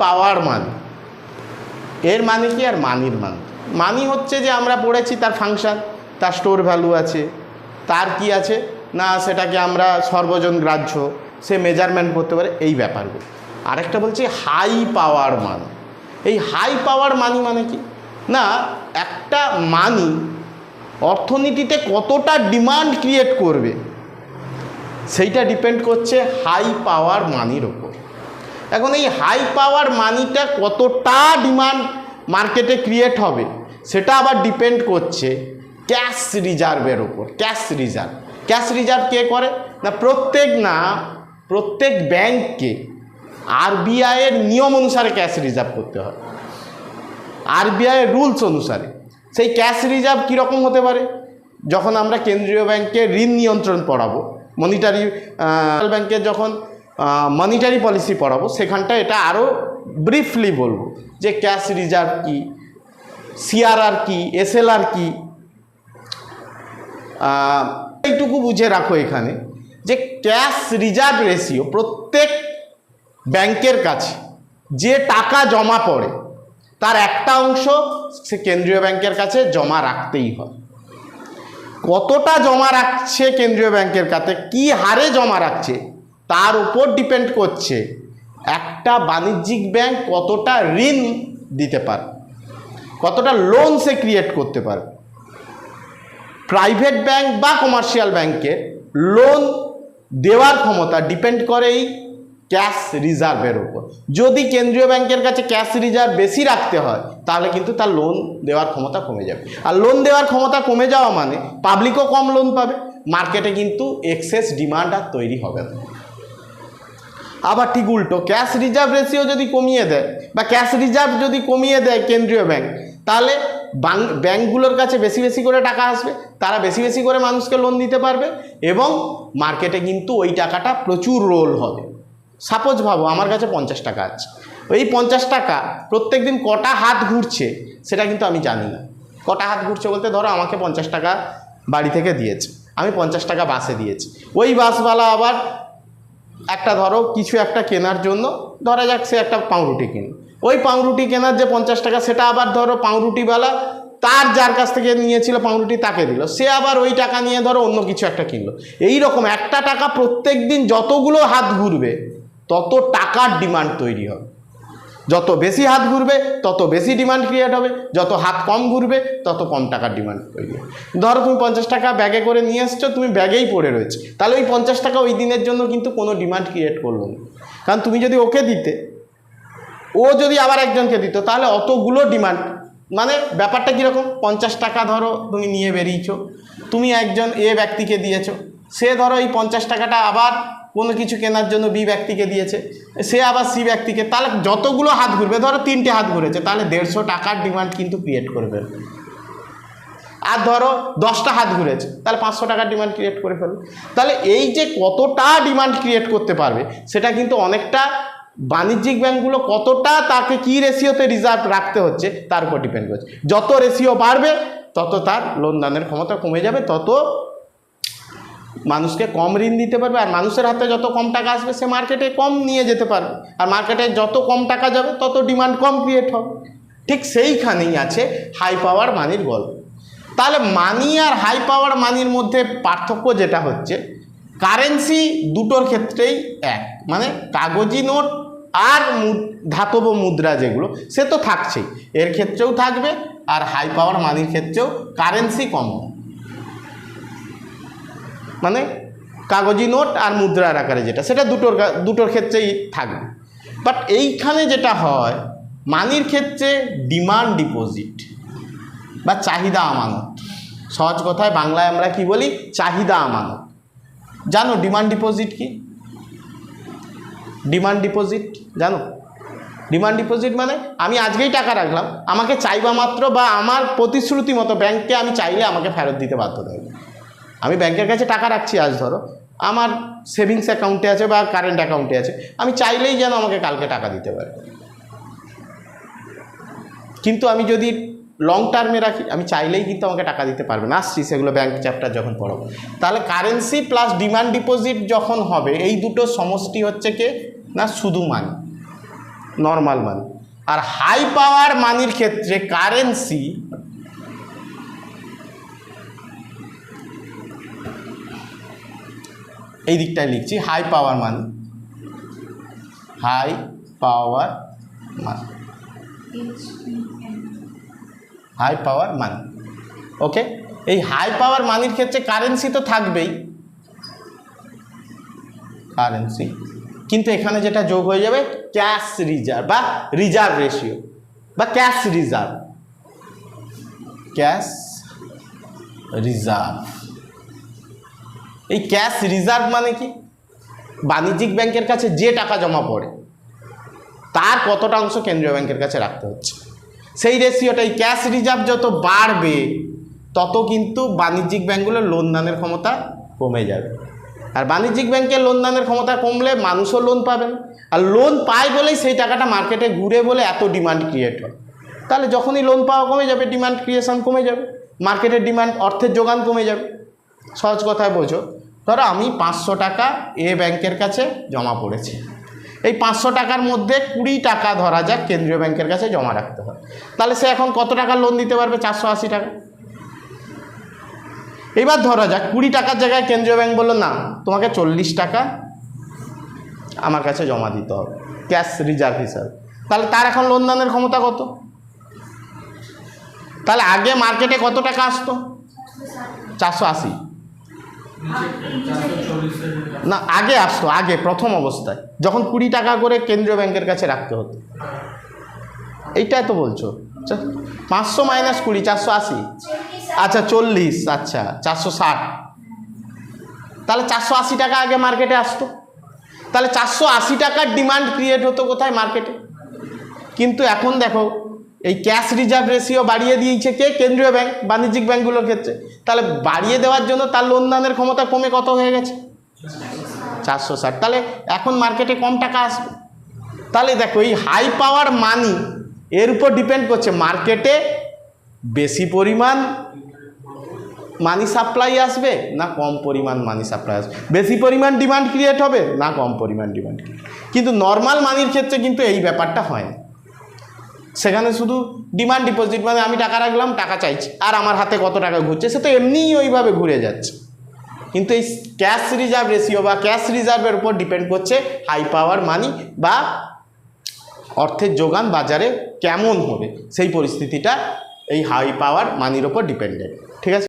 পাওয়ার মানি। এর মানে কি? আর মানির মানে, মানি হচ্ছে যে আমরা পড়েছি তার ফাংশন, তার স্টোর ভ্যালু আছে, তার কি আছে না সেটাকে আমরা সর্বজন গ্রাহ্য, সে মেজারমেন্ট করতে পারে, এই ব্যাপারগুলো। আরেকটা বলছি হাই পাওয়ার মানি। এই হাই পাওয়ার মানি মানে কি না, একটা মানি অর্থনীতিতে কতটা ডিমান্ড ক্রিয়েট করবে সেইটা ডিপেন্ড করছে হাই পাওয়ার মানির ওপর। এখন এই হাই পাওয়ার মানিটা কতটা ডিমান্ড মার্কেটে ক্রিয়েট হবে সেটা আবার ডিপেন্ড করছে ক্যাশ রিজার্ভের ওপর। ক্যাশ রিজার্ভ কে করে না, প্রত্যেক ব্যাংককে আরবিআই এর নিয়ম অনুসারে ক্যাশ রিজার্ভ করতে হয়, আরবিআই এর রুলস অনুসারে। সেই ক্যাশ রিজার্ভ কীরকম হতে পারে? যখন আমরা কেন্দ্রীয় ব্যাংকে ঋণ নিয়ন্ত্রণ পড়াবো, ব্যাংকের যখন মনিটারি পলিসি পড়াবো, সেখানটা এটা আরও ব্রিফলি বলবো যে ক্যাশ রিজার্ভ কি, সিআরআর কি, এসএলআর কি। এইটুকু বুঝে রাখো এখানে যে ক্যাশ রিজার্ভ রেশিও, প্রত্যেক ব্যাংকের কাছে যে টাকা জমা পড়ে তার একটা অংশ সে কেন্দ্রীয় ব্যাংকের কাছে জমা রাখতেই হয়। কতটা জমা রাখছে কেন্দ্রীয় ব্যাংকের কাছে, কি হারে জমা রাখছে, তার উপর ডিপেন্ড করছে একটা বাণিজ্যিক ব্যাংক কতটা ঋণ দিতে পারে, কতটা লোন সে ক্রিয়েট করতে পারে। প্রাইভেট ব্যাংক বা কমার্শিয়াল ব্যাংকের লোন দেওয়ার ক্ষমতা ডিপেন্ড করে এই ক্যাশ রিজার্ভের উপর। যদি কেন্দ্রীয় ব্যাংকের কাছে ক্যাশ রিজার্ভ বেশি রাখতে হয় তাহলে কিন্তু তার লোন দেওয়ার ক্ষমতা কমে যাবে, আর লোন দেওয়ার ক্ষমতা কমে যাওয়া মানে পাবলিকও কম লোন পাবে, মার্কেটে কিন্তু এক্সেস ডিমান্ড আর তৈরি হবে না। আবার ঠিক উল্টো, ক্যাশ রিজার্ভ রেশিও যদি কমিয়ে দেয় বা ক্যাশ রিজার্ভ যদি কমিয়ে দেয় কেন্দ্রীয় ব্যাংক, তাহলে ব্যাংকগুলোর কাছে বেশি বেশি করে টাকা আসবে, তারা বেশি বেশি করে মানুষকে লোন দিতে পারবে এবং মার্কেটে কিন্তু ওই টাকাটা প্রচুর রোল হবে। সাপোজ ভাবো আমার কাছে 50 টাকা আছে, ওই 50 টাকা প্রত্যেক দিন কটা হাত ঘুরছে সেটা কিন্তু আমি জানি না। কটা হাত ঘুরছে বলতে ধরো আমাকে 50 টাকা বাড়ি থেকে দিয়েছে, আমি 50 টাকা বাসে দিয়েছি, ওই বাসওয়ালা আবার একটা ধরো কিছু একটা কেনার জন্য, ধরা যাক সে একটা পাউরুটি কিনল, ওই পাউরুটি কেনার যে 50 টাকা সেটা আবার ধরো পাউরুটিওয়ালা তার যার কাছ থেকে নিয়েছিল পাউরুটি তাকে দিল, সে আবার ওই টাকা নিয়ে ধরো অন্য কিছু একটা কিনলো। এই রকম একটা টাকা প্রত্যেক দিন যতগুলো হাত ঘুরবে তত টাকার ডিমান্ড তৈরি হবে। যত বেশি হাত ঘুরবে তত বেশি ডিমান্ড ক্রিয়েট হবে, যত হাত কম ঘুরবে তত কম টাকার ডিমান্ড তৈরি হবে। ধরো তুমি 50 টাকা ব্যাগে করে নিয়ে এসছো, তুমি ব্যাগেই পড়ে রয়েছে, তাহলে ওই 50 টাকা ওই দিনের জন্য কিন্তু কোনো ডিমান্ড ক্রিয়েট করলো না, কারণ তুমি যদি ওকে দিতে, ও যদি আবার একজনকে দিত, তাহলে অতগুলো ডিমান্ড, মানে ব্যাপারটা কীরকম, 50 টাকা ধরো তুমি নিয়ে বেরিয়েছো, তুমি একজন এ ব্যক্তিকে দিয়েছো, সে ধরো এই 50 টাকাটা আবার কোনো কিছু কেনার জন্য বি ব্যক্তিকে দিয়েছে, সে আবার সি ব্যক্তিকে, তাহলে যতগুলো হাত ঘুরবে, ধরো 3টে হাত ঘুরেছে, তাহলে 150 টাকার ডিমান্ড কিন্তু ক্রিয়েট করবে। আর ধরো 10টা হাত ঘুরেছে, তাহলে 500 টাকার ডিমান্ড ক্রিয়েট করে ফেলবে। তাহলে এই যে কতটা ডিমান্ড ক্রিয়েট করতে পারবে সেটা কিন্তু অনেকটা বাণিজ্যিক ব্যাংকগুলো কতটা তাকে কি রেশিওতে রিজার্ভ রাখতে হচ্ছে তার উপর ডিপেন্ড করছে। যত রেশিও বাড়বে তত তার লোন দানের ক্ষমতা কমে যাবে, তত মানুষকে কম ঋণ দিতে পারবে, আর মানুষের হাতে যত কম টাকা আসবে সে মার্কেটে কম নিয়ে যেতে পারবে, আর মার্কেটে যত কম টাকা যাবে তত ডিমান্ড কম ক্রিয়েট হবে। ঠিক সেইখানেই আছে হাই পাওয়ার মানির গল্প। তাহলে মানি আর হাই পাওয়ার মানির মধ্যে পার্থক্য যেটা হচ্ছে, কারেন্সি দুটোর ক্ষেত্রেই এক, মানে কাগজি নোট আর ধাতব মুদ্রা যেগুলো সে তো থাকছেই, এর ক্ষেত্রেও থাকবে, আর হাই পাওয়ার মানির ক্ষেত্রেও কারেন্সি কম, মানে কাগজি নোট আর মুদ্রার আকারে যেটা, সেটা দুটোর ক্ষেত্রেই থাকবে। বাট এইখানে যেটা হয় মানির ক্ষেত্রে ডিমান্ড ডিপোজিট বা চাহিদা আমানত, সহজ কথায় বাংলায় আমরা কি বলি, চাহিদা আমানত। জানো ডিমান্ড ডিপোজিট কি? ডিমান্ড ডিপোজিট জানো? ডিমান্ড ডিপোজিট মানে আমি আজকেই টাকা রাখলাম, আমাকে চাইবা মাত্র বা আমার প্রতিশ্রুতি মতো ব্যাংককে আমি চাইলে আমাকে ফেরত দিতে বাধ্য থাকবে। আমি ব্যাংকের কাছে টাকা রাখছি, আজ ধরো আমার সেভিংস অ্যাকাউন্টে আছে বা কারেন্ট অ্যাকাউন্টে আছে, আমি চাইলেই যেন আমাকে কালকে টাকা দিতে পারে। কিন্তু আমি যদি লং টার্মে রাখি, আমি চাইলেই কিন্তু আমাকে টাকা দিতে পারবে না। আসছি সেগুলো ব্যাংক চ্যাপ্টার যখন পড়াবো। তাহলে কারেন্সি প্লাস ডিমান্ড ডিপোজিট যখন হবে, এই দুটো সমষ্টি হচ্ছে কে না শুধু মানি। নর্মাল মানি। আর হাই পাওয়ার মানির ক্ষেত্রে কারেন্সি এই দিকটায় লিখছি, হাই পাওয়ার মানি, হাই পাওয়ার মানি, হাই পাওয়ার মানি। ওকে, এই হাই পাওয়ার মানির ক্ষেত্রে কারেন্সি তো থাকবেই, কারেন্সি, কিন্তু এখানে যেটা যোগ হয়ে যাবে ক্যাশ রিজার্ভ বা রিজার্ভ রেশিও বা ক্যাশ রিজার্ভ, ক্যাশ রিজার্ভ। এই ক্যাশ রিজার্ভ মানে কি? বাণিজ্যিক ব্যাংকের কাছে যে টাকা জমা পড়ে তার কতটা অংশ কেন্দ্রীয় ব্যাংকের কাছে রাখতে হচ্ছে, সেই রেশিওটা। এই ক্যাশ রিজার্ভ যত বাড়বে তত কিন্তু বাণিজ্যিক ব্যাংকগুলোর লোন দানের ক্ষমতা কমে যাবে। আর বাণিজ্যিক ব্যাংকের লোন দানের ক্ষমতা কমলে মানুষও লোন পাবেন, আর লোন পায় বলেই সেই টাকাটা মার্কেটে ঘুরে বলে এত ডিমান্ড ক্রিয়েট হয়। তাহলে যখনই লোন পাওয়া কমে যাবে, ডিমান্ড ক্রিয়েশন কমে যাবে, মার্কেটের ডিমান্ড, অর্থের যোগান কমে যাবে। সহজ কথায় বোঝো, ধরো আমি 500 টাকা এ ব্যাংকের কাছে জমা পড়েছি, এই 500 টাকার মধ্যে 20 টাকা ধরা যাক কেন্দ্রীয় ব্যাংকের কাছে জমা রাখতে হয়, তাহলে সে এখন কত টাকা লোন দিতে পারবে? 480 টাকা। এবার ধরা যাক 20 টাকার জায়গায় কেন্দ্রীয় ব্যাংক বললো না, তোমাকে 40 টাকা আমার কাছে জমা দিতে হবে ক্যাশ রিজার্ভ হিসাবে, তাহলে তার এখন লোন দানের ক্ষমতা কত? তাহলে আগে মার্কেটে কত টাকা আসতো? 480 না, আগে আসতো, আগে প্রথম অবস্থায় যখন 20 টাকা করে কেন্দ্রীয় ব্যাংকের কাছে রাখতে হতো। এইটাই তো বলছো, 500 মাইনাস 20, 480, আচ্ছা 40, আচ্ছা 460, তাহলে 480 টাকা আগে মার্কেটে আসতো। তাহলে 480 টাকার ডিমান্ড ক্রিয়েট হতো কোথায়? মার্কেটে। কিন্তু এখন দেখো এই ক্যাশ রিজার্ভ রেশিও বাড়িয়ে দিয়েছে কে? কেন্দ্রীয় ব্যাংক, বাণিজ্যিক ব্যাংকগুলোর ক্ষেত্রে। তাহলে বাড়িয়ে দেওয়ার জন্য তার লোন দানের ক্ষমতা কমে কত হয়ে গেছে? 460। তাহলে এখন মার্কেটে কম টাকা আসবে। তাহলে দেখো এই হাই পাওয়ার মানি এর উপর ডিপেন্ড করছে মার্কেটে বেশি পরিমাণ মানি সাপ্লাই আসবে না কম পরিমাণ মানি সাপ্লাই আসবে, বেশি পরিমাণ ডিমান্ড ক্রিয়েট হবে না কম পরিমাণ ডিমান্ড। কিন্তু নর্মাল মানির ক্ষেত্রে কিন্তু এই ব্যাপারটা হয় না, সেখানে শুধু ডিমান্ড ডিপোজিট, মানে আমি টাকা রাখলাম, টাকা চাইছি, আর আমার হাতে কত টাকা ঘুরছে সে তো এমনিই ওইভাবে ঘুরে যাচ্ছে। কিন্তু এই ক্যাশ রিজার্ভ রেশিও বা ক্যাশ রিজার্ভের উপর ডিপেন্ড করছে হাই পাওয়ার মানি বা অর্থের যোগান বাজারে কেমন হবে, সেই পরিস্থিতিটা এই হাই পাওয়ার মানির ওপর ডিপেন্ডেন্ট। ঠিক আছে।